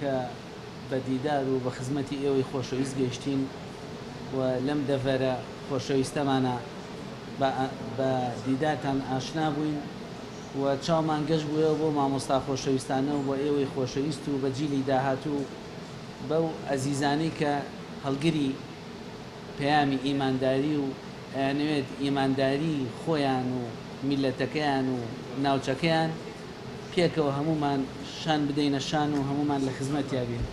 کە بە دیدار و بە خزمەتی ئێوەی خۆشەویست گەیشتین و لەم دەڤەرە خۆشەویستەمانە بە دیدارتان ئاشنا بووین و چاومان گەشت بووە بۆ مامۆستا خۆشەویستانە و بۆ ئێوەی خۆشەویست و بە جیلی داهاتوو بەو ئەزیزانەی کە هەڵگری پەیامی ئیمانداری و ئەیانەوێت ئیمانداری خۆیان و میلەتەکەیان و ناوچەکەیان پێکەوە هەمومان شان بدەینە شان و هەمومان لە خزمەتیا بین.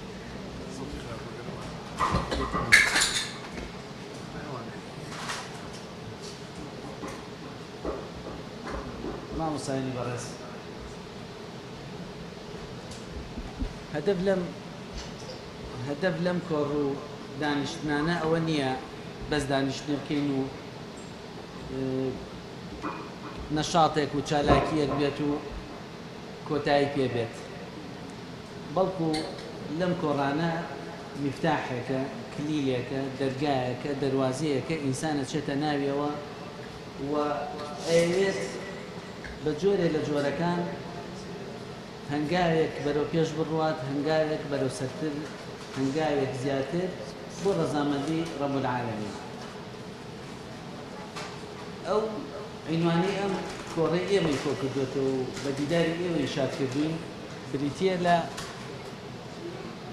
مامۆستایانی بەڕێز، هەدەف لەم کۆڕ و دانیشتنانە ئەوە نییە بەس دانیشتنی بکەین و نەشاڵێک و چالاکیەک بێت و کۆتایی پێ بێت، بەڵکو لەم کۆڕانە میفتاحێکە، کلیلێکە، دەرگایەکە، دەروازەیەکە ئینسانە چێتە ناویەوە و ئەوێت بە جۆرێ لە جۆرەکان هەنگاوێک بەرەو پێش بڕوات، هەنگاوێک بەرەو سەرتر، هەنگاوێک زیاتر بۆ ڕەزامەندی ڕەب العالەمین. ئەو عنوانی ئەم کۆڕەی ئێمەی کۆ کردوێتەوە و بە دیداری ئێوەی شاد کردوین بریتیە لە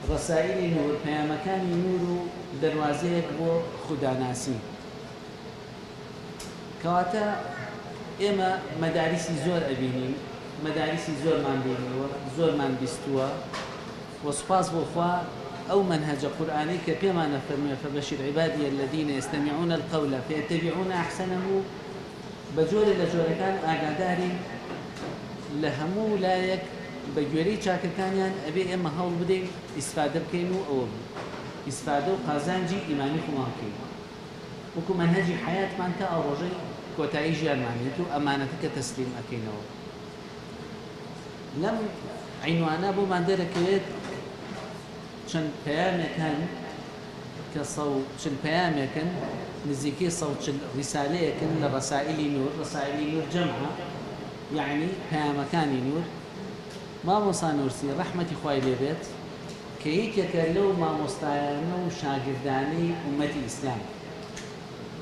ڕەسائیلی نور، پەیامەکانی نور و دەروازەیەک بۆ خوداناسی. کەواتە ئێمە مەداریسی زۆر ئەبینین، مەداریسی زۆرمان بینیوە، زۆرمان بیستووە و سوپاس بۆ خوا ئەو منهەجە قورئانی کە پێمانە فەرموویە فەبەشیر عیبادی الذین یستەمیعون القەول فیتەبیعون ئەحسەنەه بە جۆرێ لە جۆرەکان ئاگادارین لە هەموو لایەک بە گوێرەی چاکەکانیان ئەبێ ئێمە هەوڵ بدەین ئیسفادە بکەین و ئەوە بوو ئیسفادە و قازانجی ئیمانی خۆمان بکەین وەکو منهەجی حەیاتمان تا ئەو ڕۆژەی کۆتایی ژیانمانێت و ئەمانەتە کە تەسلیم ئەکەینەوە. لەم عنوانە بۆمان دەرەکەوێت چەند پەیامێکن کە چەند پەیامێکن نزیکەی 140 ڕیسالەیەکن لە ڕەسائیلی نور. ڕەسائیلی نور جەمعە یعنی پەیامەکانی نور. مامۆستا نورسی ڕەحمەتی خوای لێبێت کە یەکێکە لەو مامۆستایانە و شاگردانەی ئومەتی ئیسلام.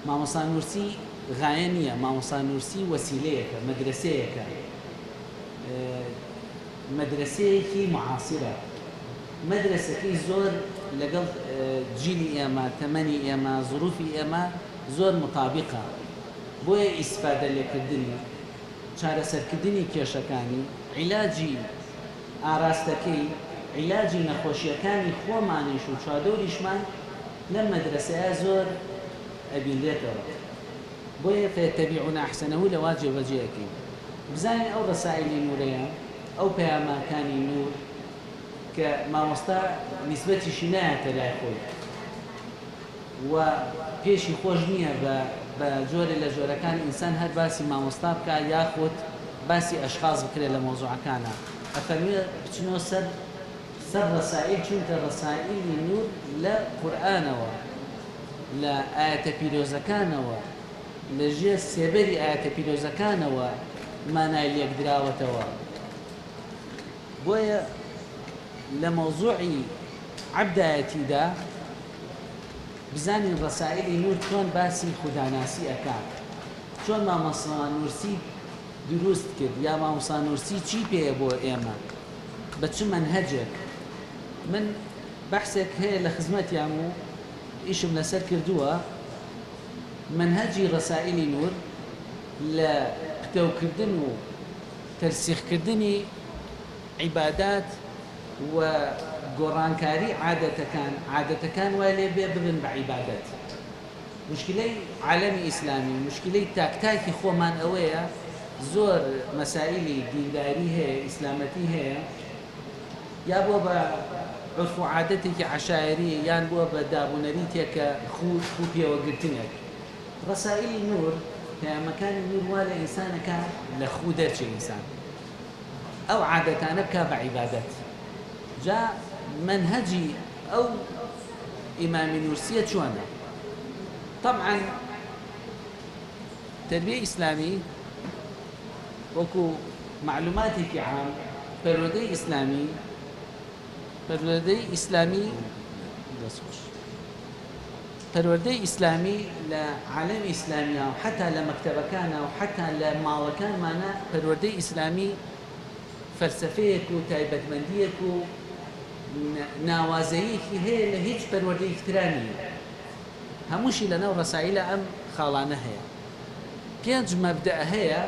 مامۆستا نورسی غایە نییە، مامۆستا نورسی وەسیلەیەکە، مەدرسەیەکە، مەدرسەیەکی معاسرە، مەدرسەکەی زۆر لەگەڵ جیلی ئێمە، تەمەنی ئێمە، زروفی ئێمە زۆر مطابقە. بۆیە ئیسفادە لێکردنی، چارەسەرکردنی کێشەکانی، عیلاجی ئاراستەکەی، عیلاجی نەخۆشیەکانی خۆمانیش و چادۆریشمان لەم مەدرسەیە زۆر ئەبینرێتەوە. بۆیە فەیتەبیعون ئەحسەنەه لە وا جێبەجێەکەین. بزانین ئەو ڕەسائیلی نورەیە، ئەو پەیامەکانی نور کە مامۆستا نیسبەتیشی نایەتە لای خۆی و پێشی خۆش نییە بە جۆرێ لە جۆرەکان ئینسان هەر باسی مامۆستا بکە یاخود باسی ئەشخاص بکرێت لە مۆزوعەکانە. ئەفەرموویە بچنەوە سەر ڕەسائیل، چونکە ڕەسائیلی نور لە قورئانەوە، لە ئایەتە پیرۆزەکانەوە، لە ژێر سێبەری ئایەتە پیرۆزەکانەوە مانای لێک دراوەتەوە. بۆیە لە مەوزوعی عەبدایەتیدا بزانین ڕەسائیلی نور چۆن باسی خوداناسی ئەکات، چۆن مامۆستا نورسی دروست کرد یا مامۆستا نورسی چی پێیە بۆ ئێمە، بە چ منهەجێک. من بەحسێک هەیە لە خزمەتیام و ئیشم لەسەر کردووە منهەجی ڕەسائیلی نور لە پتەوکردن و تەرسیخکردنی عیبادات و گۆڕانکاری عادەتەکان وای لێ بێ ببن بە عیبادەت. مشکلەی عالەمی ئیسلامی، مشکلەی تاکتاکی خۆمان ئەوەیە زۆر مەسائیلی دینداری هەیە، ئیسلامەتی هەیە، یا بۆ بە عرف و عادەتێکی عەشایری یان بۆ بە دابوونەری تێکە خوو پێوەگرتنێک. ڕەسائیلی نور، پەیامەکانی نور وا لە ئینسانەکە لە خوو دەرچێ ئینسان ئەو عادەتانە بکە بە عیبادەت. جا منهەجی ئەو ئیمامی نورسیە چۆنە؟ طبعا تربیە ئیسلامی وەکو معلوماتێکی عام، پەروەردەی ئیسلامی پەروەردەی ئیسلامی دەستخۆش پەروەردەی ئیسلامی لە عالەمی ئیسلامیە و حتا لە مەکتەبەکانە و حتا لە ماڵەکانمانە پەروەردەی ئیسلامی فەلسەفەیەک و تایبەتمەندیەک و ناوازەیەکی هەیە لە هیچ پەروەردەی ترا نییە هەمووشی لەناو ڕەسایلە ئەم خاڵانە هەیە پێنج مەبدە هەیە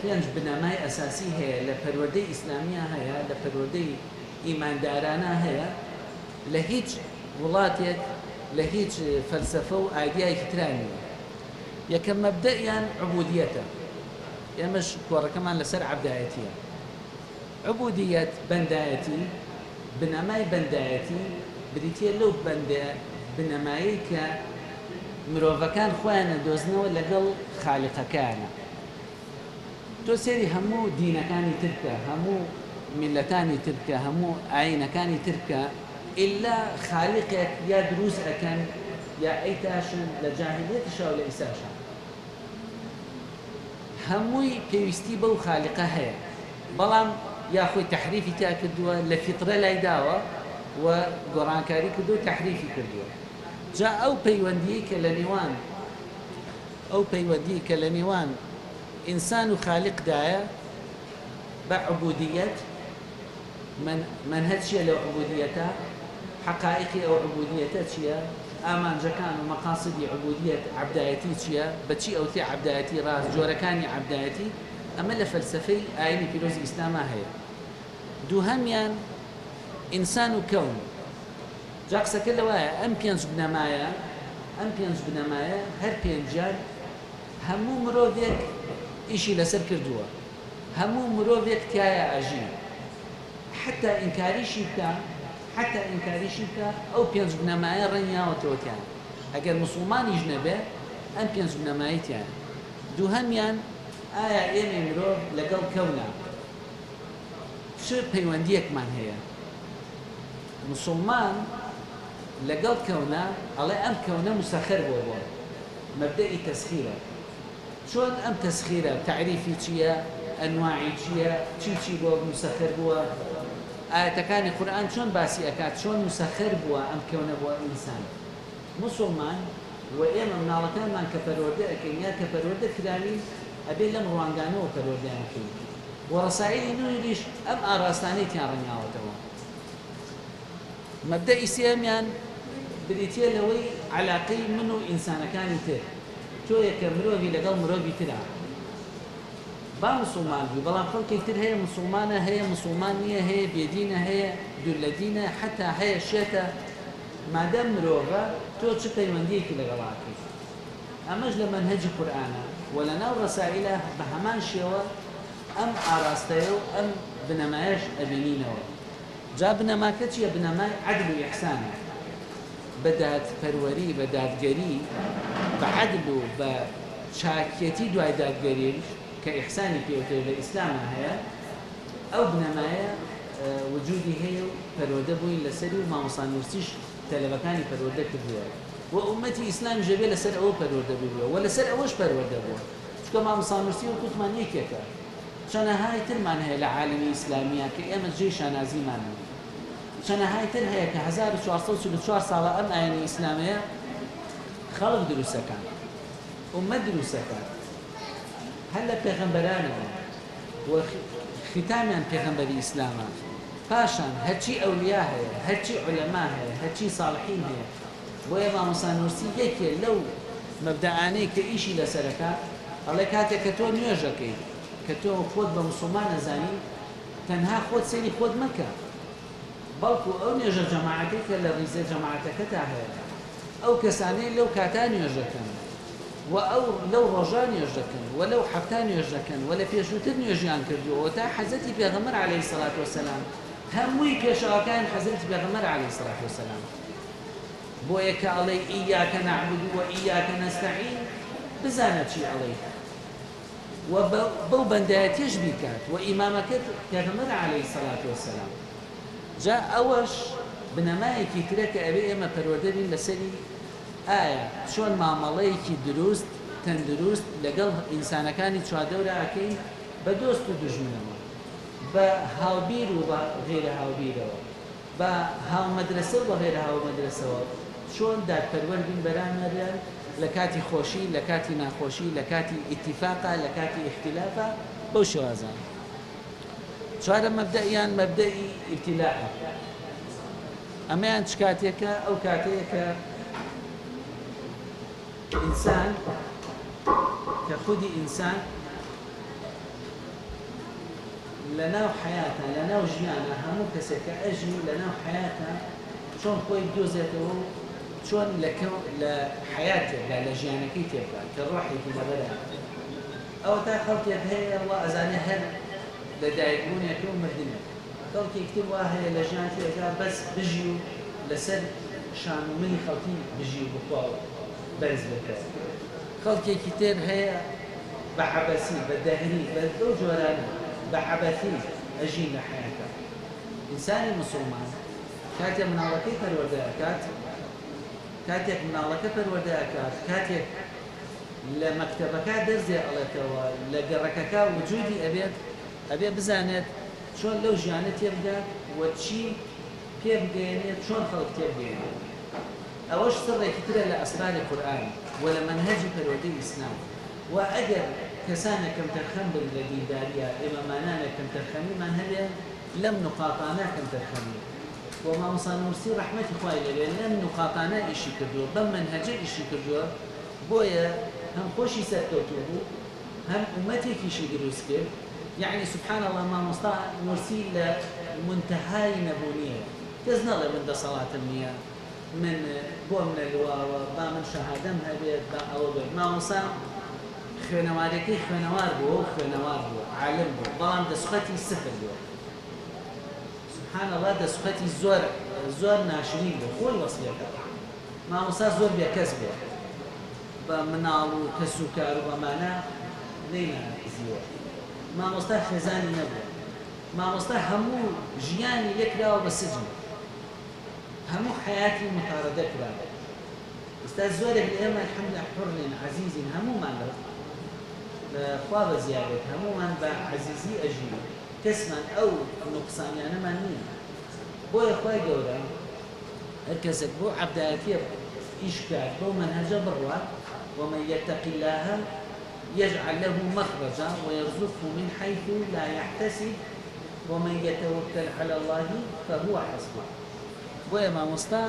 پێنج بنەمای ئەساسی هەیە لە پەروەردەی ئیسلامیە هەیە لە پەروەردەی ئیماندارانە هەیە لە هیچ وڵاتێک لە هیچ فەلسەفە و ئایدیایەکی ترا نییە یەکەم مەبدەیان عوبودیەتە ئێمەش کۆڕەکەمان لەسەر عەبدایەتیە عوبودیەت بەندایەتی بنەمای بەندایەتی بریتیە لەو بنەمایی کە مرۆڤەکان خۆیان دۆزنەوە لەگەڵ خالیقەکانە تۆ سێری هەموو دینەکانی ترکە هەموو میلەتانی ترکە هەموو ئاینەکانی ترکە ئیلا خالیقێک یا دروست ئەکەن یا ئەیتاشن لە جاهلیەتیشا و لە ئیساشا هەمووی پێویستی بەو خالیقە هەیە بەڵام یا خۆی تەحریفی تا کردووە لە فیترە لای داوە و گۆڕانکاری کردو و تەحریفی کردووە جا ئەو پەیوەندی کە لە نێوان ئینسان و خالیقدایە بە عوبودیەت منهج چییە لەو عوبودیەتە حقائقی ئەو عوبودیەتە چییە ئامانجەکان و مەقاصدی عوبودیەت عەبدایەتی چییە بەچی ئەوتێ عەبدایەتی ڕاست جۆرەکانی عەبدایەتی ئەمە لە فەلسەفەی ئاینی پیرۆزی ئیسلاما هەیە دووهەمیان ئینسان و کەون جا قسەکە لەوایە ئەم پێنج بنەمایە هەر پێنجیان هەموو مرۆڤێک ئیشی لەسەر کردووە هەموو مرۆڤێک تایە ئەژین حتا ئینکاریشی بکە ئەو پێنج بنەمایە ڕەنیاوەتەوەتیان ئەگەر موسڵمانیش نەبێ ئەم پێنج بنەماییتیان دووهەمیان ئایا ئێمە مرۆڤ لەگەڵ کەونە چ پەیوەندیەکمان هەیە مسلمان لەگەڵ کەونە ئەڵێ ئەم کەونە مسەخەر بۆ مەبدەئی تەسخیرە چۆن ئەم تەسخیرە تعریفی چییە ئەنواعی چییە چی بۆ مسەخەر بووە ئاەتەکانی قورئان چۆن باسی ئەکات چۆن مسەخەر بووە ئەم کەونە بۆ ئینسان مسلمان و ئێمە مناڵەکانمان کە پەروەردە ئەکەین یا کە پەروەردە کرانی ئەبێ لەم ڕوانگانەوە پەروەردەیان بکەین و ڕەسایلی نوێریش ئەم ئاراستانەیەتیان ڕەنگاوەتەوە مەبدەئی سێمیان بریتیە لەوەی عەلاقەی من و ئینسانەکانی تر تۆ یەکە مرۆڤی لەگەڵ مرۆڤی ترا با مسلمان بووی بەڵام خەڵکی تر هەیە مسلمانە هەیە مسلمان نییە هەیە بێدینە هەیە دوور لە دینە حتا هەیە شێتە مادەم مرۆڤە تۆ چ پەیوەندیەکی لەگەڵاکەی ئەمەش لە مەنهەجی قورئانە و لەناو ڕەسائیلە بە هەمان شێوە ئەم ئاراستەیە و ئەم بنەمایەش ئەبینینەوە جا بنەماکە چییە بنەمای عەدل و ئیحسانە بە دادپەروەری بە دادگەری بە عەدل و بە چاکێتی دوای دادگەریش کە ئیحسانی پێوتر لە ئیسلامە هەیە ئەو بنەمایە وجودی هەیە و پەروەردە بووی لەسەری و مامۆستا نورسیش تەلەبەکانی پەروەردە کردووە و ئومەتی ئیسلام ژەبێ لەسەر ئەوە پەروەردە بووە و لەسەر ئەوەش پەروەردە بووە چونکە مامۆستا نورسی و کوتمان یەکێکە شەنەهای ترمان هەیە لە عالەمی ئیسلامیە کە ئێمە جێی شانازیمان شەنەهای تر هەیە کە 1444 ساڵە ئەم ئاینی ئیسلامەیە خەڵک دروستەکان ئومەت دروستەکان هەر لە پێغەمبەرانەوە و ختامیان پێغەمبەری ئیسلامە پاشان هەرچی ئەولیا هەیە هەرچی عولەما هەیە هەرچی ساڵحین هەیە بۆیە مامۆستا نورسی یەکێ لەو مەبدەعانەی کە ئیشی لەسەرەکە ئەڵێ کاتێک کە تۆ نوێژەکەی کە تۆ خۆت بە موسڵمان نەزانی تەنها خۆت سێری خۆت مەکە بەڵکو ئەو نوێژە جەماعەکەی کە لە ڕیزە جەماعەتەکەتا هەیە ئەو کەسانەی لەو کاتا نوێژەکەن و ئەو لەو ڕۆژان نوێژ دەکەن و لەو حەفتا نوێژ دەکەن و لە پێشووتر نوێژیان کردووە تا حەزەتی پێغەمبەر عەلەیهی السەڵاتو وەسەلام هەمووی پێشەوەکان حەزەتی پێغەمبەر عەلەیهی السەڵاتو وەسەلام بۆیە کە ئەڵێ ئیاکە نەعبود و ئیاکە نەستەعین بزانە چی ئەڵێ و بەو بەندایەتیش بیکات و ئیمامەکەت پێغەمبەر عەلەیهی السەڵاتو وەسەلام جا ئەوەش بنەمایەکی ترە کە ئەبێ ئێمە پەروەردە بین لەسەری ئایا چۆن مامەڵەیەکی دروست تەندروست لەگەڵ ئینسانەکانی چوادەورە ئەکەین بە دۆست و دوژمنەوە بە هاوبیر و بە غێرە هاوبیرەوە بە هاومەدرسە و بە غێرە هاومەدرسەوە چۆن دادپەروەردین بەرامەریان لە کاتی خۆشی لە کاتی ناخۆشی لە کاتی ئیتیفاقا لە کاتی اختلافە بەو شێوازان. چوارە مەبدەئیان مەبدەئی ئیبتیلاءە. ئەمەیان چ کاتێکە؟ ئەو کاتەیە کە ئینسان کە خودی ئینسان لە ناو حیاتە لە ناو ژیانە هەموو کەسێکە ئەژی لە ناو حیاتە چۆن خۆی بدۆزێتەوە و چۆن لە حیاتێکدا لە ژیانەکەی تێبکە کە ڕۆحێکی لەبەرە. ئەوە تا خەڵکێک هەیە وا ئەزانێ هەر لە دایکبوونێکی و مردنێک خەڵکێکی وا هەیە لە ژیان تێدا بەس بژی و لەسەر شان و ملی خەڵکی بژی و بخواوە بەرز بکات. خەڵکێکی تر هەیە بە حەبەسی بە دەهری بە دەو جۆرانە بە حەبەسی ئەژین لە حیاتە. ئینسانی مسلمان کاتێک مناڵەکەی پەروەردە ئەکات کاتێک مناڵەکە پەروەردە ئەکات کاتێک لە مەکتەبەکە دەرزێ ئەڵێتەوە لە گەڕەکەکە وجودی ئەبێ بزانێت چۆن لەو ژیانە تێبگات وە چی پێ بگەێنێت چۆن خەڵک تێبگەێنێت. ئەوەش سڕێکی ترە لە ئەسراری قورئان و لە مەنهەجی پەروەردەی ئیسلام. و ئەگەر کەسانە کەم تەرخەم بن لە دینداریە ئێمەمانانە کەم تەرخەمیمان هەبێ لەم نقاطانە کەم تەرخەمی و مامۆستا نورسی ڕەحمەتی خوای لەوێ لەم نقاطانە ئیشی کردووە بەم مەنهەجە ئیشی کردووە بۆیە هەم خۆشی سەرکەوتوو بوو هەم ئومەتێکیشی دروست کرد. یعنی سبحان الله مامۆستا نورسی لە منتەهای نەبوونیە کەس نەڵێ من دەسەڵاتم نییە من بۆم نەلواوە با من شەهادەم هەبێت با ئەوە بێت. مامۆستا خوێنەوارەکەی خوێنەوار بووە و خوێنەوار بووە عالم بوو بەڵام دەسوخەتی سفر بووە. سبحان الله دەسوخەتی زۆر ناشرین بوو خۆی وەسفێکە. مامۆستا زۆر بێکەس بووە بە مناڵ و کەس و کار و بەمانە نەیمانەزیوە. مامۆستا خێزانی نەبووە. مامۆستا هەموو ژیانی لێکراوە بە سجن هەموو حیاتی متارەدە کراوە. ئێستا زۆرێک لە ئێمە الحەمدولله حوڕین عەزیزین هەموومان خوا بە زیادەت هەموومان بە عەزیزی ئەژین کەسمان ئەو نوقسانیانەمان نییە. بۆیە خوای گەورە هەر کەسێک بۆ عەبدایەتیە ئیش بکات بۆ مەنهەجە بڕوات ومن يتق الله يجعل له مخرجا ويرزقه من حيث لا يحتسب ومن يتوكل على الله فهو حسبه. بۆیە مامۆستا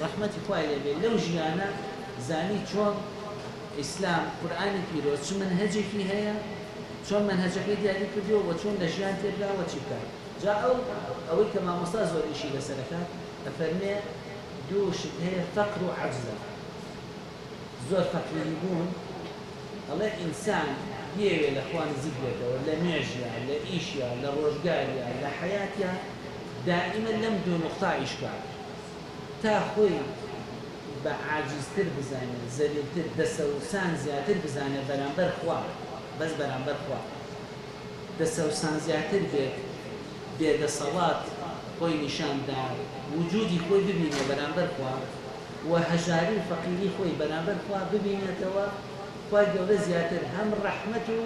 ڕەحمەتی خوای لێبێ لەو ژیانە زانی چۆن ئیسلام قورئانی پیرۆز چ مەنهەجێکی هەیە چۆن مەنهەجەکەی دیاری کردووە و چۆن لە ژیان تێبراوە چی بکات. جا ئەوەی کە مامۆستا زۆر ئیشی لەسەرەکات ئەفەرمێ دوو شت هەیە فەقر و عەجزە. زۆر فەقیری بوون ئەڵێ ئینسان بێوێ لە خوا نزیک بێتەوە لە مێژیە لە ئیشیە لە ڕۆژگاریە لە حەیاتیە دائیمەن لەم دوو نوقتا ئیش کات تا خۆی بە عاجزتر بزانێت زەلیلتر دەسەوسان زیاتر بزانێت بەرامبەر خوا بەس بەرامبەر خوا دەسەوسان زیاتر بێت بێدەسەڵات خۆی نیشاندا وجودی خۆی ببینێ بەرامبەر خوا و هەژاری و فەقیری خۆی بەرامبەر خوا ببینێتەوە خوای گەورە زیاتر هەم ڕەحمەت و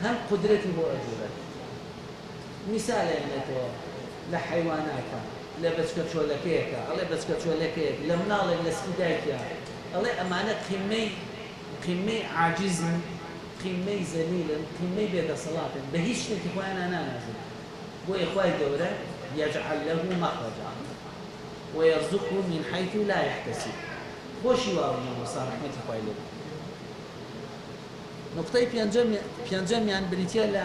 هەم قودرەتی بۆ ئەجوورێت. میسالێنێتەوە لە حەیواناتە لە بەچکە چۆلەکەیەکە ئەڵێ بەچکە چۆلەکەیەک لە مناڵێک لە سکیدایکە ئەڵێ ئەمانە قیمەی عاجزن قیمەی زەلیلن قیمەی بێدەسەڵاتن بە هیچ شتێکی خۆیان نانازن. بۆیە خوای گەورە يجعل له مخرجا ويرزقه من حيث لا يحتسب. خۆشی واوە مامۆستا ڕەحمەتی خوای لێبێ. نقطەی پێنجەمیان بریتە لە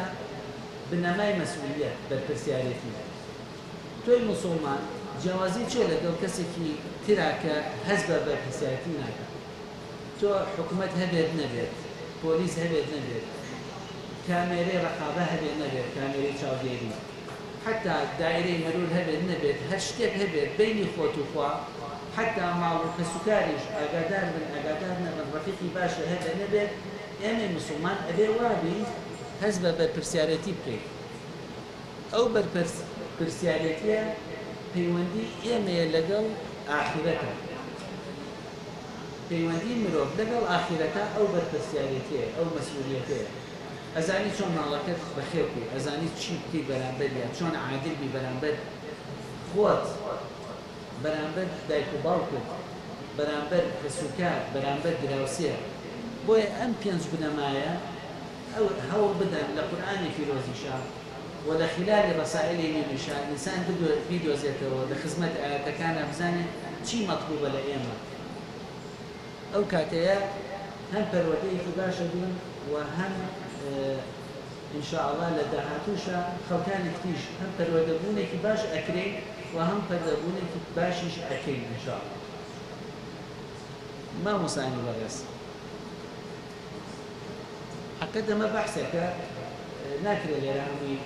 بنەمای مەسئولیەت بەرپرسیارەتی. تۆی موسڵمان جیاوازی چێ لەگەڵ کەسێکی ترا کە هەز بە بەرپرسیارەتی ناکات. تۆ حکوومەت هەبێت نەبێت پۆلیس هەبێت نەبێت کامێرەی ڕەقابە هەبێت نەبێت کامێرەی چاودێری حتا دایرەی مەرور هەبێت نەبێت هەر شتێک هەبێت بینی خۆت و خوا حتا ماڵ و کەسوکاریش ئاگادار بن ئاگادار نەبن ڕەفیقی باشە هەبێت نەبێت ئێمە موسڵمان ئەبێ وابی هەز بە بەرپرسیارەتی بکەیت. ئەو بەرپرسیارەتیە پەیوەندی ئێمەیە لەگەڵ ئاخیرەتە. پەیوەندی مرۆڤ لەگەڵ ئاخیرەتە ئەو بەرپرسیارەتیە ئەو مەسئولیەتەیە. ئەزانی چۆن ماڵەکەت بەخێو بکەی، ئەزانی چی بکەی بەرامبەریان، چۆن عادل بی بەرامبەر خۆت، بەرامبەر دایک و باوکت، بەرامبەر کەسوکار، بەرامبەر دراوسێ. بۆیە ئەم پێنج بنەمایە ئەو هەوڵ بدەن لە قورئانی پیرۆزیشا و لە خلال ڕەسائلی نوێنیشا ئینسان بیدۆزێتەوە لە خزمەت ئاەتەکانە بزانێت چی مەطلوبە لە ئێمە. ئەو کاتەیە هەم پەروەردەیەکی باشە بوون و هەم ئینشاءالله لە داهاتووشە خەڵکانی تریش هەم پەروەردەبوونێکی باش ئەکرێن و هەم پەروەردەبوونێکی باشیش ئەکەین ئینشاءالله. مامۆسانی بەڕێز، حقیقەت ئەمە بەحسێکە ناکرێت لێرە هەمووی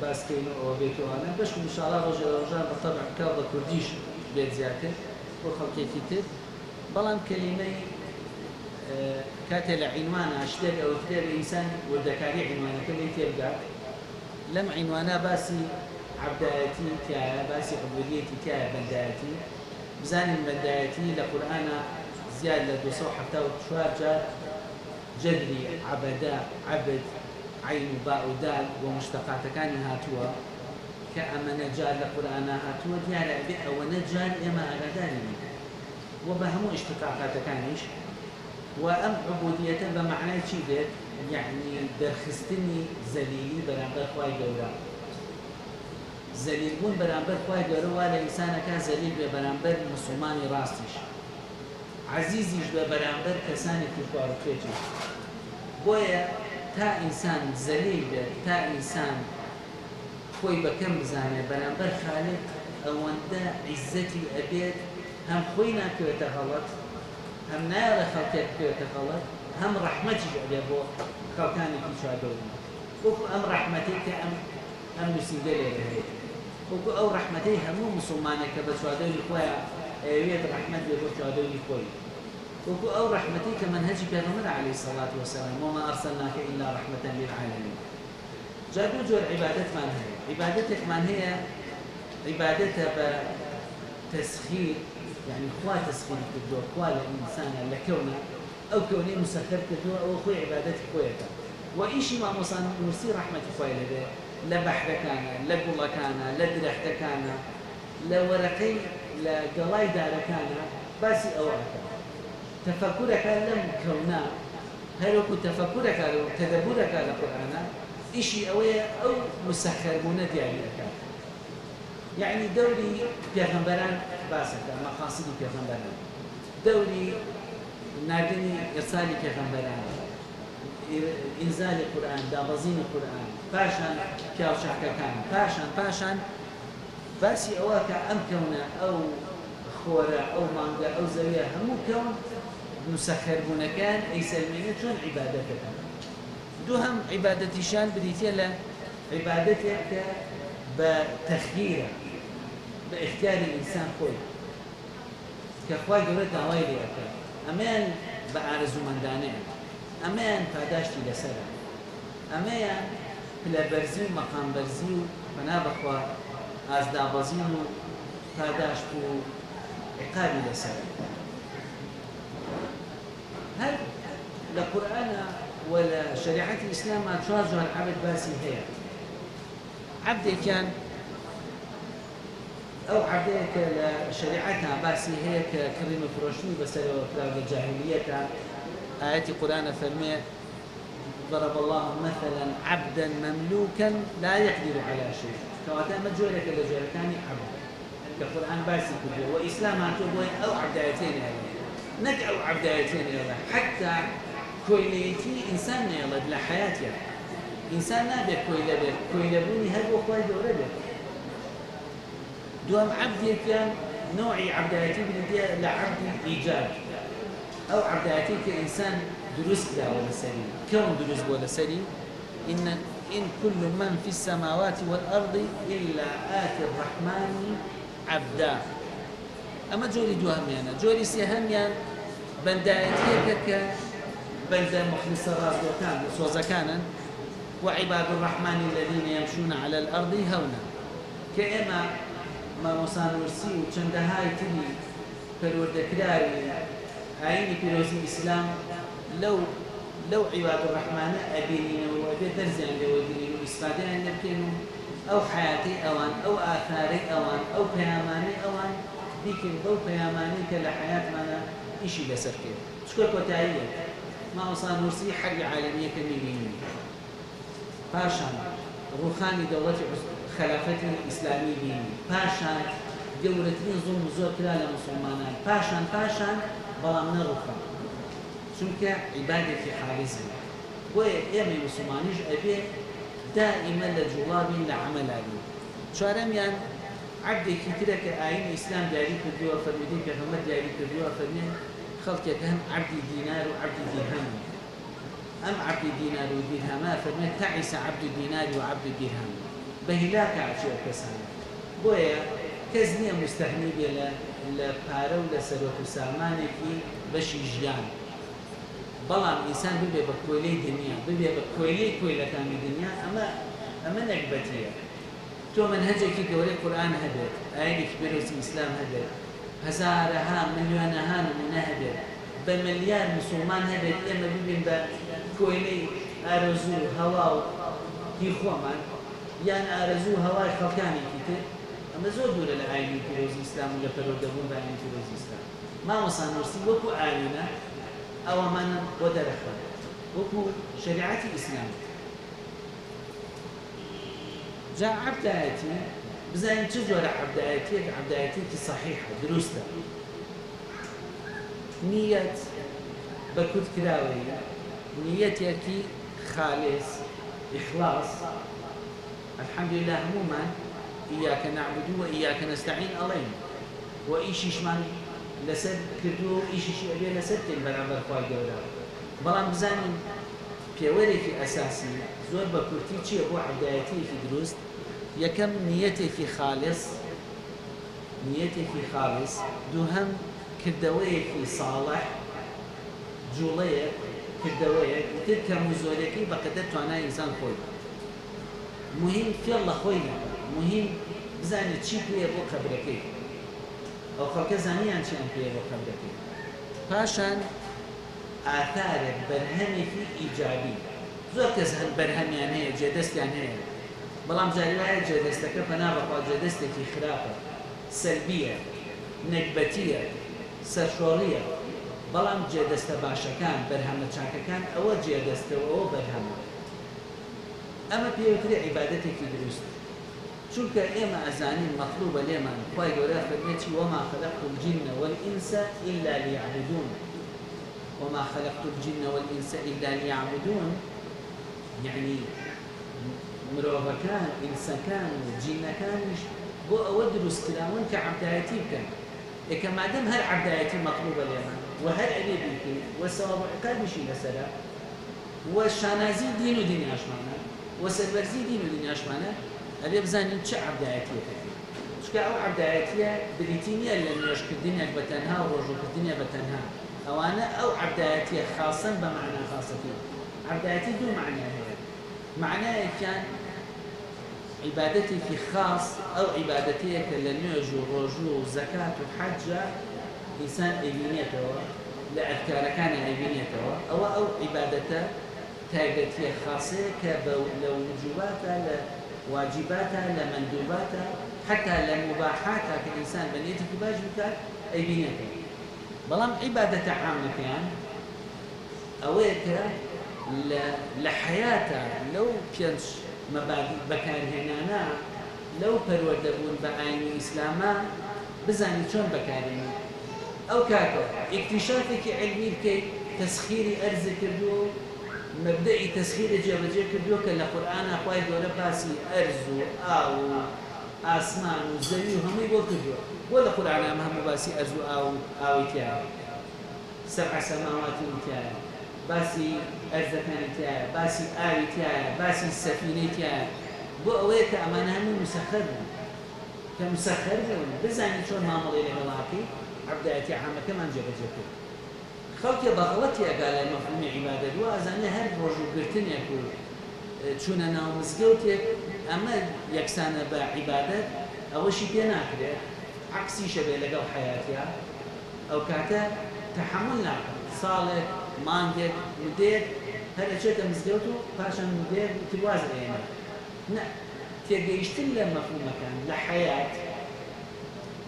باسکەین و ئەوە بێتوانە بەشم ئینشاءالله ڕۆژان بەتەبع بکاو بە کوردیش بێت زیاتر بۆ خەڵکێکی تر. بەڵام کەلیمەی کاتێ لە عینوانە شتێک ئەوە فتێر ئینسان وردەکاری عینوانەکە لێی تێبگات، لەم عینوانە باسی عەبدایەتی تایە، باسی عوبودیەتی تایە، بەندایەتی. بزانین بەندایەتی لە قورئانە زیاد لە 274 جار جەدری عەبەدە، عەبد، عین و با و دال و مشتەقاتەکانی هاتووە کە ئەمەنە جار لە قورئانە هاتووە. دیارە ئەبێ ئەوەنە جار ئێمە ئاگاداری بین و بە هەموو اشتقاقاتەکانیش. و ئەم عوبودیەتە بە معنای چی بێت؟ یعنی دەرخستنی زەلیلی بەرامبەر خوای گەورە. زەلیلبوون بەرامبەر خوای گەورە وا لە ئینسانەکە زەلیل بێ بەرامبەر موسڵمانی ڕاستیش، عەزیزیش بێ بەرامبەر کەسانێکی خواروکێکیش. بۆیە تا ئینسان زەلیل بێت، تا ئینسان خۆی بەکەم بزانێت بەرامبەر خالق، ئەوەندە عیززەتی ئەبێت هەم خۆی ناکەوێتە غەڵەت، هەم نایە لە خەڵکێک بکەوێتە غەڵەت، هەم ڕەحمەتیش ئەبێ بۆ خەڵکانێکی چوارگەورە. وەکو ئەم ڕەحمەتەی کە ئەم نووسینگە لێرە هەیە، وەکو ئەو ڕەحمەتەی هەموو موسڵمانێکە بە چوارگەوری خۆیان ئەوێت ڕەحمەت بێ بۆ چوارگەوری خۆی، وەکو ئەو ڕەحمەتەی کە مەنهەجی پێغەمبەر عەلەیهی سەڵات وەسەلام وما ئەرسەلناکە ئیلا ڕەحمەتەن للعالەمین. جا دوو جۆر عیبادەتمان هەیە. عیبادەتێکمان هەیە عیبادەتە بە تەسخیر، يعني خوا تسخير كردو، خوا الإنسان لكونه أو كوني مسخر كردو أو خوي عبادتي خويته. وإيشي ما مصان نرسي رحمة خوي لده، لا بحر كان، لا قلا كان، لا درحت كان، لا ورقي، لا قلاي دار كان، بس أوعك. تفكرك لم كونا، هل كنت تفكرك أو تدبرك على القرآن، إيشي أو مسخر بندي عليك. يعني دوري پیغمبران باسكه، مقاصد پیغمبران، دوري ناردني إرسال پیغمبران، إنزال القرآن، دابزين القرآن، باشان كاوشاكا كان، باشان باسي أواك أم كونا أو خورا أو مانجا أو زويا همو كون مسخر بونكان أي سلمينة شون عبادتك. دوهم عبادتي شان بديتي له عبادتك بتخييره، باختيار الإنسان خوي كخواي قولت دعوي لي أكاد أمان بأرزو من دانين، أمان فاداشتي لسرع، أمان بلا برزيو مقام برزيو فنابخوا أزدا بزينو فاداشتو عقابي لسرع. هل لقرآن ولا شريعة الإسلام ما تشارجها العبد باسي هي عبد كان أو عبدك لشريعتها باسي هيك كريمة فروشني بس لو الجاهلية آيات القرآن فرمي ضرب الله مثلا عبدا مملوكا لا يقدر على شيء. كواتا مجولك لجولتاني عبد كقرآن باسي كله وإسلام عتوبوين أو عبدايتين نك أو عبدايتين حتى كويليتي إنسان يلد لحياتي إنسان نابي كويلبوني هل وخواي دوربه. دوام عبدي كان نوعي عبدايتي بدي لعبد إيجاد أو عبدايتي كإنسان دروس كده ولا سليم، كون دروس ولا سليم. إن كل من في السماوات والأرض إلا آتي الرحمن عبدا. أما جوري دوام يعني جوري سيهم يعني بندايتي كك بندا مخلص راس وكان وزكانا وعباد الرحمن الذين يمشون على الأرض هونا. كأما ما مصانورسي وچندهاي تبي پروردگاری آینی پیروزی اسلام لو لو عباد الرحمن أبينين وأبي درزان لودرين واستفادين لبكينهم أو حياتي أوان أو آثاري أوان أو بياماني أوان ديكن أو بياماني كلا حياة مانا إشي لسركي شكرا كوتاية ما وصل نرسي حرب عالمية كميلين باشان روخاني دولة خلافة الإسلامية بيني باشان جورتين ظلم زور كلا لمسلمانان باشان بلام نروخان چونك عبادة في حالزم وإيمي مسلمانيش أبي دائما لجوابي لعمل عليه شارميان عبدي كتيرك آيين إسلام داري كردوا فرميدين كهمت داري كردوا فرمين خلقك هم عبدي دينار وعبدي درهم أم عبدي دينار ودرهم فرمين تعس عبد الدينار وعبد الدرهم بهلاك عشو كسان بويا كزنية مستهني بلا لبارو لسروت سامانك بشي جيان بلان إنسان ببي بكويلي دنيا ببي بكويلي كان الدنيا أما نقبتية تو منهجك قولي القرآن هدر آية كبيرة الإسلام هدر هزارها مليونها من هدر بمليار مسلمان هدر إما ببين بكويلي أرزو هواو كي خوامن يعني أرزو هواي خلقاني كتير أما زود ولا لآية كبيرة الإسلام ولا فرودبون بآية كبيرة الإسلام ما وصل نرسي وكو آينا أو من ودرخه وكو شريعة الإسلام جاء عبد آياتي بزاين تجور عبد آياتي صحيحة درسته نية بكت كراوي نيتك خالص إخلاص الحمد لله عموما إياك نعبد وإياك نستعين علينا وإيش شمان لسد كردو إيشي أبي لسد برابر خواهي قولا بلان بزانين بيوريكي أساسي زور بكورتي چي أبو عبدايتي في دروست يكم نيتي في خالص دوهم كردوية في صالح جولية كردوية وتلك مزوريكي بقدر توانا إنسان خوي مهم في الله خوينا مهم بزاني چي بي أبو قبركي أو خلق زانيان چی أم پیدا کردی. پاشان آثار برهمی في إيجابي. زور کس هن برهمیانه جدستیانه. بلام جاریه جدسته که پناه بقى جدسته کی خرافه، سلبیه، نکبتیه، سرشوریه. بلام جدسته باشکان برهم چاککان أو جدسته أو برهم. أما بيوتري عبادتي في دروست. چونك إما أزانين مطلوبة لما خواهي قولا فرميتي وما خلقت الجن والإنس إلا ليعبدون وما خلقت الجن والإنس إلا ليعبدون يعني مروفا كان إنسان كان جن كان بو أودرس كلامون كعبدايتي كان إذا ما دام هل عبدايتي مطلوبة لما وهل أليبك والسواب عقاد مشي لسلا والشانازي دين ودين أشمانا والسلبرزي دين ودين أشمانا أبي بزانين چه عبدايتية شكا أو عبدايتية بريتينية اللي نيوش كدنيا بتنها ورجو كدنيا بتنها أو أنا أو عبدايتية خاصا بمعنى خاصتي عبدايتي دو معنى هي معناه كان عبادتي في خاص أو عبادتي كاللي نيوجو رجو زكاة وحجة إنسان إبنيته لأذكار كان إبنيته أو عبادته تاجتية خاصة كوجوباتها واجباتها لمندوباتها حتى لمباحاتها كإنسان بنيته كباجبك أي بنيته بلام عبادة عامة كان أويك لحياتها لو بينش مبادئ بكار هنانا لو پروردبون بعين إسلاما بزاني شون بكارين أو كاكو اكتشافك علمي بكي تسخيري أرز كردو مبدئي تسخير جابجي كردو كان القرآن أخوائي دولة باسي أرزو أو آسمان وزوي وهمي بو كردو ولا قرآن أمهم باسي أرزو أو إتياه 7 سماوات إتياه باسي أرزكان إتياه باسي آوي إتياه باسي السفينة إتياه بو أويك أمانة هم مسخر كمسخر بزاني شون ما مضي لغلاكي عبدالتي عامة كمان جابجي كردو خلقي بغلطي قال مفهوم عبادة وأزاني هر رجو قرتن يكون چونا ناو مزگوتك أما يكسانا بعبادة أول شيء بيناكره عكسي شبه لقو حياتها أو كاتا تحمل لك صالح مانجك مدير هەر ئەچێتە مزگەوت و پاشان دێ تواز ئێنە نە تێگەیشتن لە مەفهومەکان لە حەیات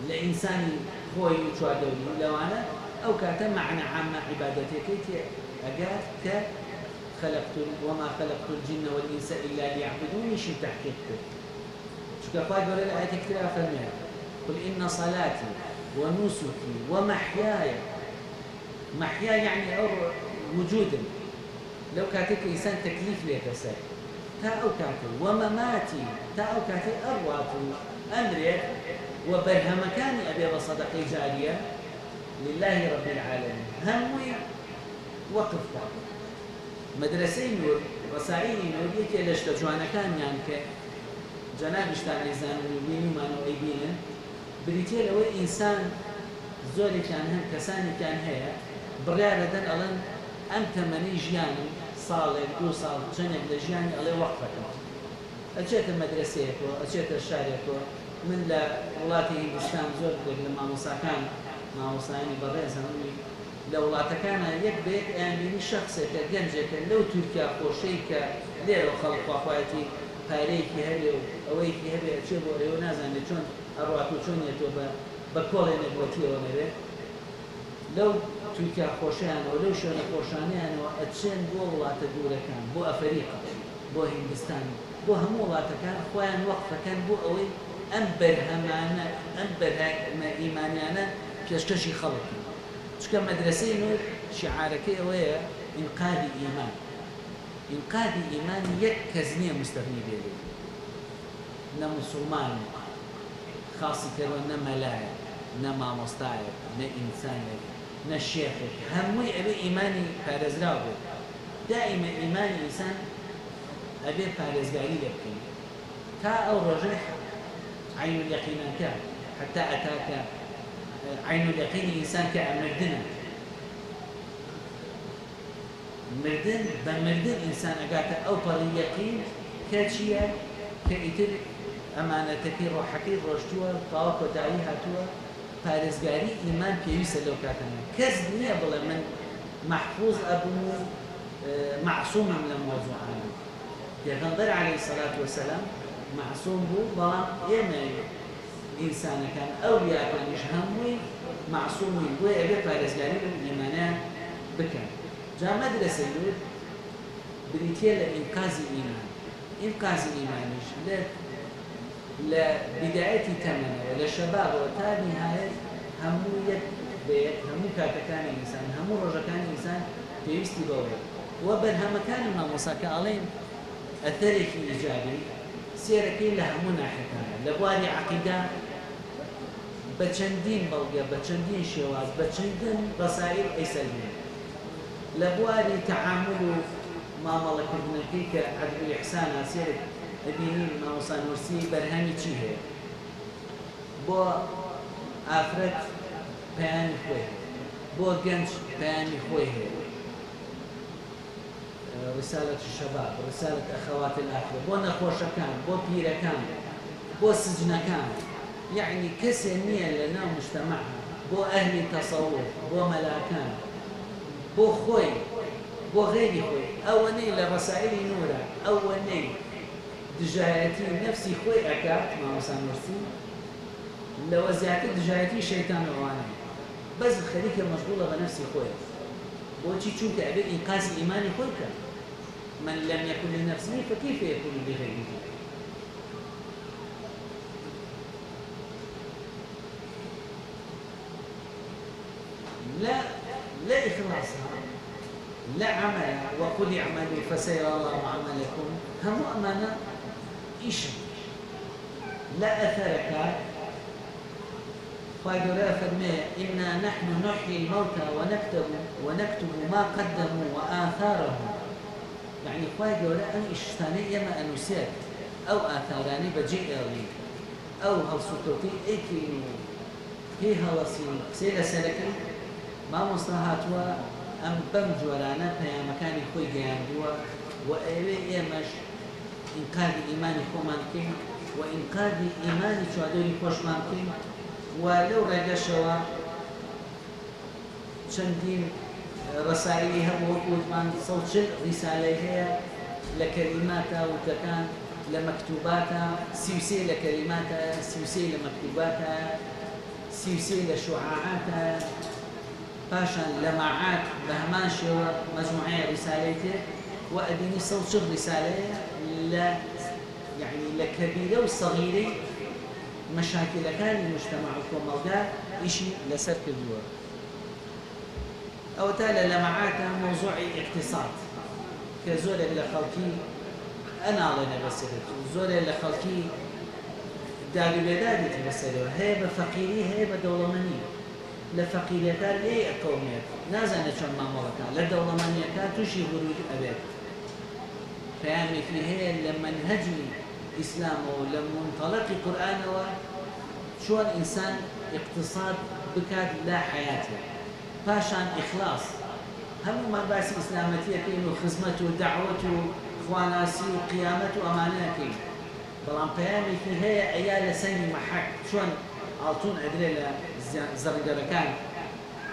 لە ئینسانی خۆی و چواردەوری لەوانە ئەو کاتە معنە عامە عیبادەتەکەی تێ ئەگات کە وما خلقت الجن والإنس إلا ليعبدوني شي تحقيق كرد شو خواه قول الآية كتير فرميها قل إن صلاتي ونسكي ومحياي محياي يعني وجودا لو كاتك إنسان تكليف ليك سر تا أو كاتي ومماتي تا أو كاتي أروات أمري وبرهمكاني أبي بصدقي جارية لله رب العالمين هموي وقف مدرسەی نور ڕسائلی نور یەکێ لە شتە جوانەکانیان کە جەنابیشتان ئەیزانن و بینیمان و ئەیبینن بریتێ لەوەی ئینسان زۆرێکیان هەن کەسانێکیان هەیە بڕیارەدەن ئەڵێن ئەم تەمەنەی ژیانم ساڵێک دوو ساڵ چەندێک لە ژیانی ئەڵێ وەقفەکەم ئەچێتە مەدرسەیەکەوە ئەچێتە شارێکەوە من لە وڵاتی هیندستان زۆر لە مامۆساکان مامۆسایانی بەڕێزم لە وڵاتەکانە یەک بێت ئەیانبینی شخصێکە گەنجێکە لەو تورکیا خۆشەی کە لێرە خەڵک خواخوایەتی پارەیەکی هەبێ و ئەوەیەکی هەبێ ئەچێ بۆ ئێوە نازانێت چۆن ئەڕات و چۆنیێتەوە بە کۆڵێنێک بۆتیەوە نەبێت لەو تورکیا خۆشیانەوە لەو شوێنە خۆشانیانەوە ئەچێن بۆ وڵاتە دوورەکان بۆ ئەفریقا بۆ هیندستان بۆ هەموو وڵاتەکان خۆیان وەقفەکەن بۆ ئەوەی ئەم بەرهەمانە ئەم بەرهەمە ئیمانیانە پێشکەشی خەڵکی چکە مەدرسەی نور شعارەکەی ئەوەیە ئینقاذی ئیمان ئینقاذی ئیمان یەک کەس نییە مستەغنی بێ لێ نە موسڵمان خاسی کردوە نە مەلایە نە مامۆستایەک نە ئینسانێک نە شێخێک هەمووی ئەبێ ئیمانی پارێزراو بێت دائیمە ئیمانی ئینسان ئەبێ پارێزگاری لێ بکەین تا ئەو ڕۆژەی عین اليەقینەکە حتى ئەتاکە عين اليقين إنسان كمردنا مردن بمردن إنسان أقاته أو طريق يقين كاتشيا كإتر أمانتك روحكي روشتوا طاوك وداعيها توا فارزقاري إيمان بيوسا لو كاتنا كز دنيا بلا من محفوظ أبو معصوم من الموضوع عنه يغنظر عليه الصلاة والسلام معصوم هو بلا يمي إنسان كان أولياء كان يشهموي معصومين ويأبي فارزقاري بالإيمانات بكا جاء مدرسة يقول بريتيا لإنقاذ الإيمان إنقاذ الإيمان لا بداية تمنى ولا شباب وتا نهاية همو بيت همو كان إنسان همو رجا كان إنسان بيستي بوي وبنها مكان ما مساكا عليهم أثرك إيجابي سيركين لهمو ناحية لبواني عقيدة بچندین بەڵگە بەچەندین شێواز بەچەندین ڕسائل ئەیسەلمێن لە بواری تەعامل و مامەڵەکردنەکەی کە عەدل و ئیحسانە سێرێک ئەبینین مامۆستا نورسی بەرهەمی چی هەیە بۆ ئافرەت پەیامی خۆی بۆ گەنج پەیامی خۆی هەیە رسالة الشباب رسالة أخوات الآخرة بۆ نەخۆشەکان بۆ پیرەکان بۆ سجنەکان يعني كسنية لنا مجتمعها بو أهل تصوف بو ملاكان بو خوي بو غيري خوي أولي لرسائل نورا أولي دجايتي نفسي خوي أكاد ما وصل نفسي لو زيادة دجايتي شيطان وانا بس خليك مشغولة بنفسي خوي بو تشي تشوك أبي إنقاذ إيماني خويك من لم يكن لنفسه فكيف يكون لغيره لا إخلاصها لا عمل وقل اعملوا فسيرى الله عملكم هم أمانة إيش لا أثرك فايدورا فرمي إنا نحن نحيي الموتى ونكتب ما قدموا وآثارهم يعني فايدورا أن إشتاني ما أنسيت أو آثاراني بجيء لي أو هالسطوتي إيكي هي هالسين سيلة سلكي ما مصلحاتوا أم بم جورانا بيا مكاني خوي جاندوا وأيوة مش إنقاذ إيماني خو ممكن وإنقاذ إيماني شو هدول خوش ممكن ولو رجشوا شندين رسائلي هم وقوتمان صوت رسالة هي لكلماتها وتكان لمكتوباتها سيوسي لكلماتها سيوسي لمكتوباتها سيوسي لشعاعاتها باشان لمعات بهمان شوى مجموعة رسالته وأديني صوت رسالة يعني لكبيرة وصغيرة مشاكل كان المجتمع وكمالدا إشي لسر كدور أو تالا لمعاتها موضوع اقتصاد كزول اللي خلقي أنا لنا بسرت زول اللي خلقي داري بيدادي تبسره هي بفقيري هي بدولمانية لفقيريتان ليه قوميت نازنة شون ما ملكان لدولمانية كان توشي غروج أبيت فيعني في هي لما نهجي إسلام ولما منطلق القرآن شو الإنسان اقتصاد بكاد لا حياته فاشان إخلاص هم ما بس إسلامتي كينو خدمته ودعوته خواناسي وقيامته أمانة بلان بيامي في هي أيال سني محك شون أعطون أدري زرقركان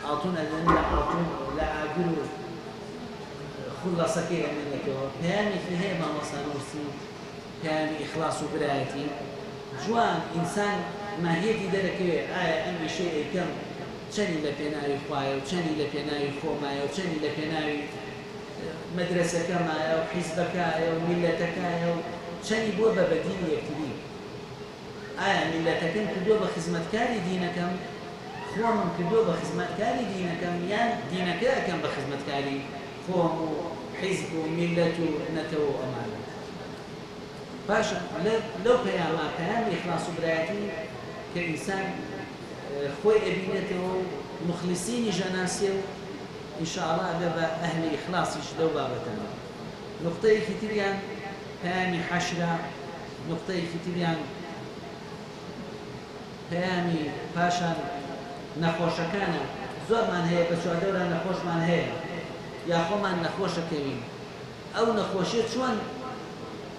أعطون أدري أعطون لا أقول خلص كير منك بيامي في هي ما وصلوسي بيامي إخلاص وبرايتي جوان إنسان ما هي دي دركة أمي شيء كم چنی لە پێناوی خوایە و چەنی لە پێناوی خۆمایە و چەنی لە پێناوی مەدرسەکەمایە و حیزبەکایە و میلەتەکایە و چەنی بۆ بە بەدینی یەکتری ئایا میلەتەکەم کردووە بە خزمەتکاری دینەکەم خۆمم کردووە بە خزمەتکاری دینەکەم یان دینەکە ئەکەم بە خزمەتکاری خۆم و حیزب و میلەت و نەتەوە و ئەمانە باشە لەو پەیامە پەیامی ئیخلاس و برایەتی کە ئینسان خوي أبينته مخلصين جناسه إن شاء الله بابا أهل إخلاص يشدوا بابتنا نقطة كتيريان هامي حشرة نقطة كتيريان هامي باشان نخوش كان زور من هي بس دورة نخوش من هي يا خو من نخوش كمين أو نخوشيت شون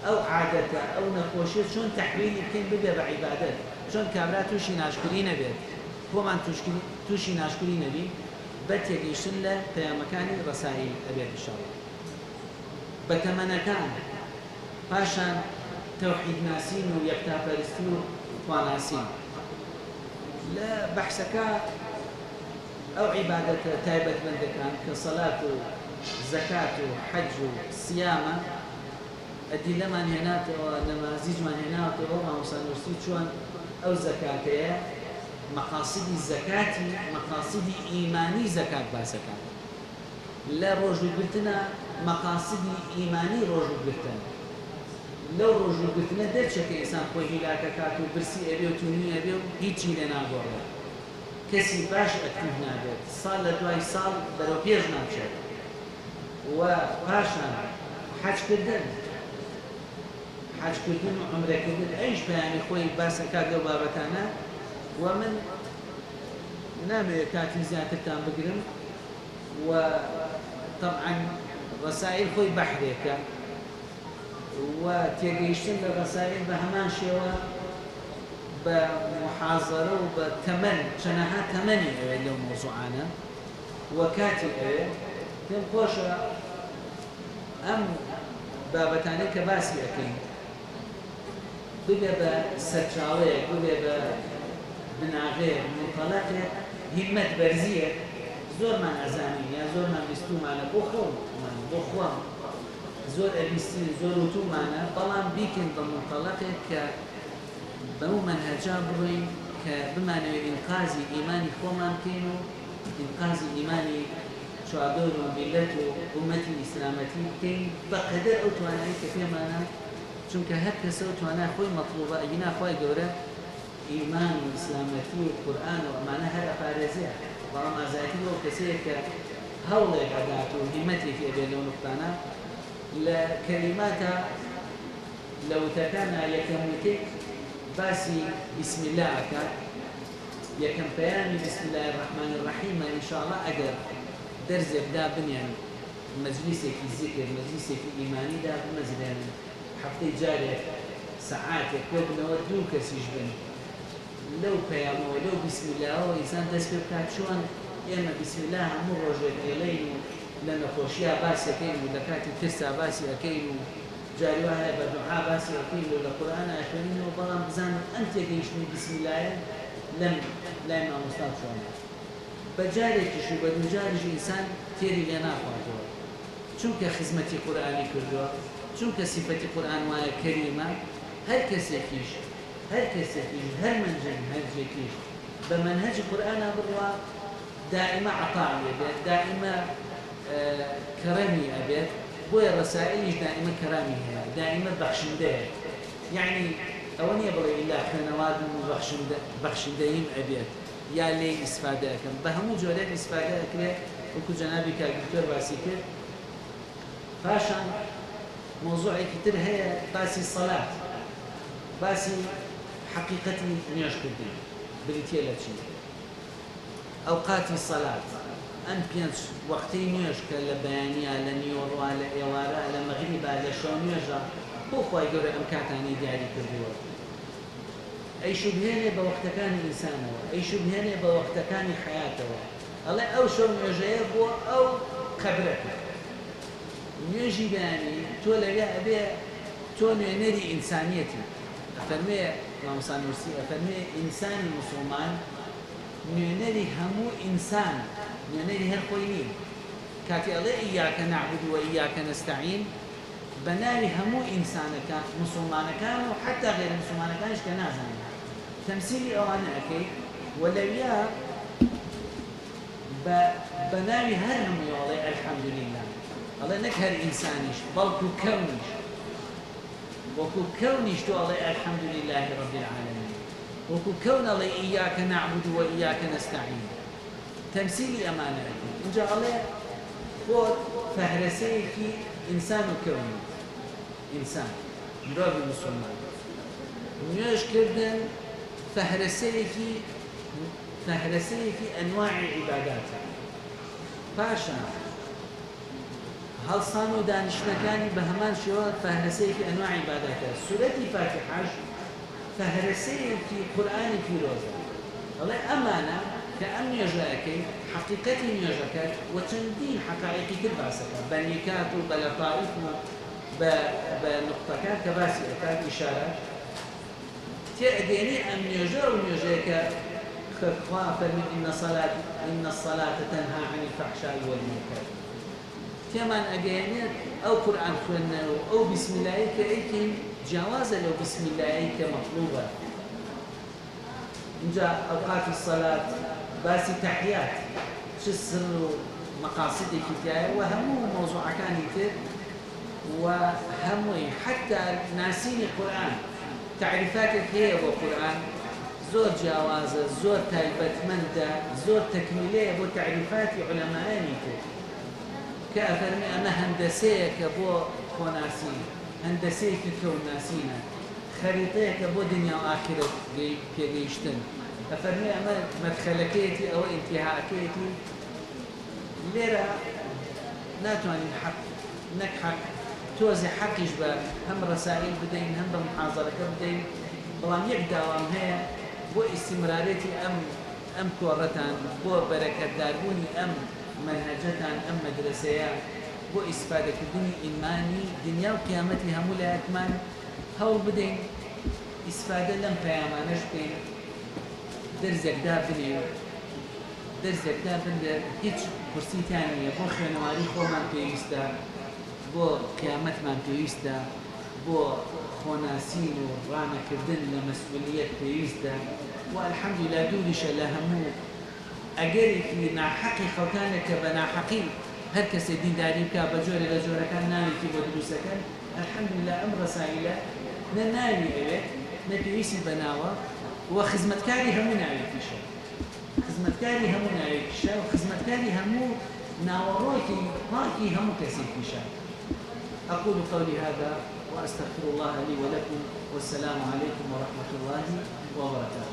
أو عادته أو نخوشيت شون تحويل يمكن ببيع بعبادات شون كامرات وشي ناشكرين بيت هو من توشي ناشكري نبي بتيجيشن له مكاني رسائل أبيات إن شاء الله بتمنى كان باشان توحيد ناسين ويكتاب فلسطين وناسين لا بحثك أو عبادة تايبة من ذكان كصلاة زكاة حج صيامة أدي لما هنات ونمازيج من هنات وما وصلوا شون أو زكاة مقاصد الزكاة مقاصد إيماني زكاة باسكان لا رجل قلتنا مقاصد إيماني رجل قلتنا لو رجل قلتنا درشك إنسان خوي هلاك كاتو برسي أبيو توني أبيو هيتشي لنا قوله كسي باش أكتب نابت صال لدواي صال برو بيج نامشت وباشا حج كردن حج كردن وعمره كردن أيش بيعني خوي باسكات لو بابتانا ومن نامي كاتي زيادة تام بقرم وطبعا رسائل خوي بحريك وتيجيشتن الرسائل بهمان شوا بمحاضرة وبتمن شنها تمني لو موضوعنا وكاتي تم خوشة أم بابتاني كباسي أكين بقى بسرچاوي بقى بناغير منطلقة همة برزية زور من أزاني يا زور من بستو معنا بخوام زور أبيستين زور وتو معنا طالما بيكن بمنطلقة بمو منهجا بروين كبمعنى إنقاذ إيماني خوما كينو إنقاذ إيماني شعبور وملته أمتي إسلامتي كين بقدر أوتوانا كفي معنا چونك هر كسو توانا خوي مطلوبة أجينا خوي قورة إيمان وإسلامتي والقرآن ومعنى هر أفارزية وما زايتي لو كسيك هولي قدات وهمتي في أبي لو نقطانا لكلمات لو تكانا يكملك باسي بسم الله أكاد يكم بياني بسم الله الرحمن الرحيم إن شاء الله أقدر درز يبدأ بنيان مجلسي في الذكر مجلسي في إيماني دا بمزدان حفتي جاري ساعات يكوب نودوك سيجبن لو بيامو لو بسم الله هو إنسان تسبب كات شوان ئێمە بسم الله هەموو ڕۆژێک ئێڵێین و لە نەخۆشیە باسی ئەەکەین و لە کاتی ترسا باسی ئەەکەین و جاری وایە بە دوعا باسی ئەەکەین و لە قورئان ئەخوێنینەوە بەڵام بزانن ئەم تێگەیشتنی بسم اللهە لەم لای مامۆستا چۆنە بە جارێکیش و بە دوو جاریش ئینسان تێری لێ ناخواتەوە چونکە خزمەتی قورئانی کردووە چونکە سیفەتی قورئان وایە کەریمە هەر کەسێکیش هەر منجن هەرجێکیش بە منهەجی قورئانە بڕوا دائما عطاء أبيت دائما كرمي أبيت بويا رسائلش دائما كرامي هي دائما بخشنده يعني أولي بلا إلا خنواد بخشندهيم أبيت يا لي استفادة كم بهمو جولات استفادة كله وكو جنابي كالدكتور باسيكر فاشان موضوع كتير هي باسي الصلاة باسي حقيقتي نيوش كردين بريتيلا شيء أوقات الصلاة أن بينش وقتي نيوش كلا بيانية لنيوروا لإوارا لمغربا لشونيوجا هو خواهي يقول أمكاتاني دياري كردوا أي شبهاني بوقت كان إنسانه أي شبهاني بوقت كان حياته الله أو شونيوجا يبوا أو خبرته نيجي باني تولى بيها تولى نري إنسانيتي أفرمي اللهم صل وسلم أفرمي إنسان مسلمان نيونري همو إنسان نيونري هالخوينين كاتي الله إياك نعبد وإياك نستعين بناري همو إنسان كان مسلمان كان وحتى غير مسلمان كانش كنازان تمثيلي أوانا أكي ولو يا بناري هر همو يوالي الحمد لله الله نكهر إنسانيش بلكو كونيش وكو كونيش تو الله الحمد لله رب العالمين وكو كون الله إياك نعبد وإياك نستعين تمثيلي أمانة إن جاء الله فوت فهرسيك إنسان كوني إنسان مرابي مسلمان نيوش كردن فهرسيك أنواع عبادات باشا هل صانو دانشمكاني بهمان شوار فهرسيك أنواع عبادات سورة فاتحة فهرسيك قرآن في روزة الله أمانة كأن يجاك حقيقتي يجاك وتندين حقائق كباسك بنيكات وبلطائف بنقطكات كباسكات إشارات تأديني أن يجاو يجاك خافا إن الصلاة تنهى عن الفحشاء والمنكر كمان أجانب أو قرآن خونا أو بسم الله كأيكن جوازا لو بسم الله كمطلوبة إن جاء أوقات الصلاة باسي تحيات شو السر مقاصدك كتاية وهمو موضوع كان يتر وهمو حتى ناسين القرآن تعريفاتك هي بالقرآن زور جوازة زور تايبت مندا زور تكميلية بو تعريفات علماء يتر كأفرمي أنا هندسيك بو خوناسين هندسيك كون ناسينا خريطيك بو دنيا وآخرة كيجيشتن أفرمي أما مدخلكيتي أو انتهاكيتي ليرا ناتواني حق نكحق توزي حق يجبا هم رسائل بدين هم بمحاضرة بدين بلان يبدأ وام هي بو استمراريتي أم كورتان بو بركة داربوني أم منهجتان أم مدرسيان بو استفادة الدنيا إيماني دنيا وقيامتي همو لا أكمان هول بدين استفادة لم فيامانش بين درزك دابني درزك دابني هيج كرسي تانية بو خينواري خو من بيستا بو قيامت من بيستا بو خوناسين ورانا كردن لمسؤولية بيستا والحمد لله دولش لهمو أجري في ناحقي خلقانك بناحقي هر کسی دینداری که بجوری لجوره کن ناوی کی بدروسه کن الحمد لله امر سائله نه ناوی اوه نه پیویسی بناوه و خدمتکاری همو ناوی کشه خدمتکاری همو ناوی کشه و خدمتکاری همو ناوروکی پاکی همو کسی کشه أقول قولي هذا وأستغفر الله لي ولكم والسلام عليكم ورحمة الله وبركاته